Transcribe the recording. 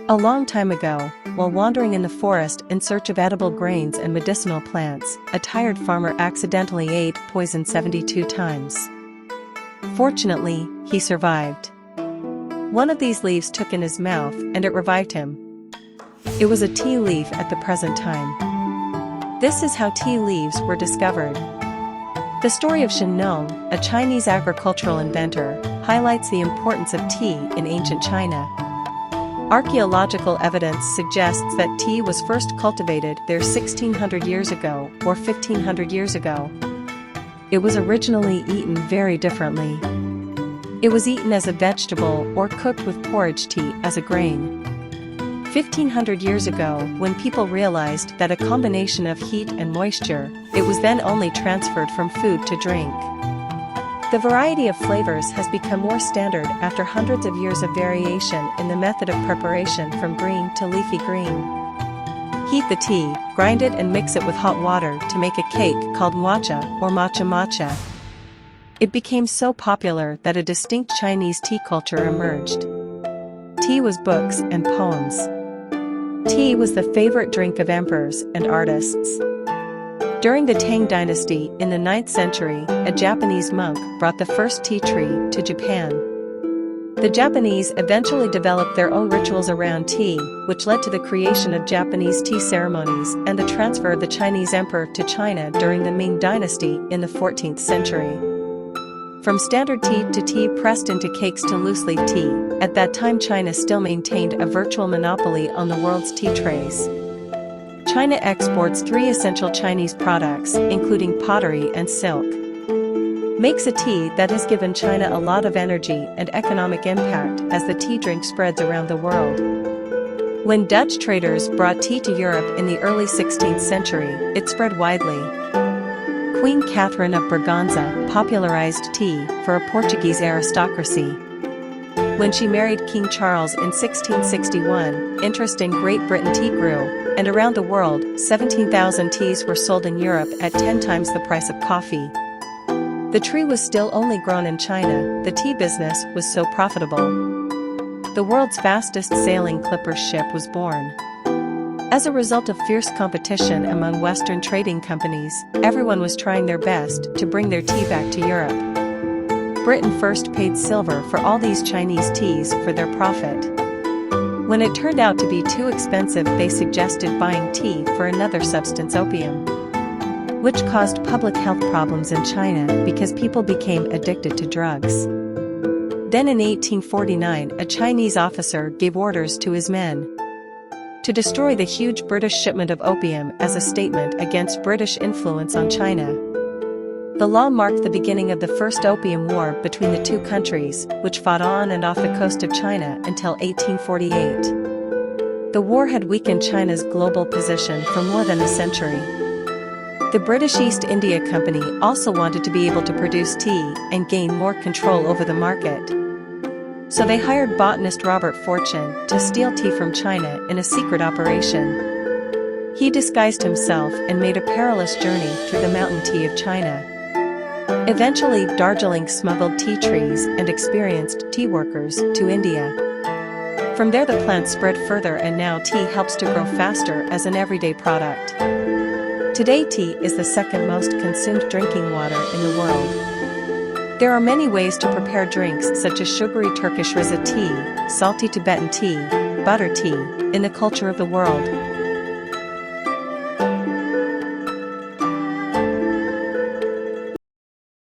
A long time ago, while wandering in the forest in search of edible grains and medicinal plants, a tired farmer accidentally ate poison 72 times. Fortunately, he survived. One of these leaves took in his mouth and it revived him. It was a tea leaf at the present time. This is how tea leaves were discovered. The story of Shen Nong, a Chinese agricultural inventor, highlights the importance of tea in ancient China. Archaeological evidence suggests that tea was first cultivated there 1600 years ago or 1500 years ago. It was originally eaten very differently. It was eaten as a vegetable or cooked with porridge tea as a grain. 1500 years ago, when people realized that a combination of heat and moisture, it was then only transferred from food to drink. The variety of flavors has become more standard after hundreds of years of variation in the method of preparation from green to leafy green. Heat the tea, grind it and mix it with hot water to make a cake called matcha or matcha. It became so popular that a distinct Chinese tea culture emerged. Tea was books and poems. Tea was the favorite drink of emperors and artists. During the Tang dynasty in the 9th century, a Japanese monk brought the first tea tree to Japan. The Japanese eventually developed their own rituals around tea, which led to the creation of Japanese tea ceremonies and the transfer of the Chinese emperor to China during the Ming dynasty in the 14th century. From standard tea to tea pressed into cakes to loose-leaf tea, at that time China still maintained a virtual monopoly on the world's tea trays. China exports 3 essential Chinese products, including pottery and silk. Makes a tea that has given China a lot of energy and economic impact as the tea drink spreads around the world. When Dutch traders brought tea to Europe in the early 16th century, it spread widely. Queen Catherine of Braganza popularized tea for a Portuguese aristocracy. When she married King Charles in 1661, interest in Great Britain tea grew, and around the world, 17,000 teas were sold in Europe at 10 times the price of coffee. The tree was still only grown in China, the tea business was so profitable. The world's fastest sailing clipper ship was born. As a result of fierce competition among Western trading companies, everyone was trying their best to bring their tea back to Europe. Britain first paid silver for all these Chinese teas for their profit. When it turned out to be too expensive, they suggested buying tea for another substance, opium, which caused public health problems in China because people became addicted to drugs. Then in 1849, a Chinese officer gave orders to his men to destroy the huge British shipment of opium as a statement against British influence on China. The law marked the beginning of the First Opium War between the two countries, which fought on and off the coast of China until 1848. The war had weakened China's global position for more than a century. The British East India Company also wanted to be able to produce tea and gain more control over the market. So they hired botanist Robert Fortune to steal tea from China in a secret operation. He disguised himself and made a perilous journey through the mountain tea of China. Eventually, Darjeeling smuggled tea trees and experienced tea workers to India. From there the plant spread further, and now tea helps to grow faster as an everyday product. Today tea is the second most consumed drinking water in the world. There are many ways to prepare drinks such as sugary Turkish Riza tea, salty Tibetan tea, butter tea, in the culture of the world.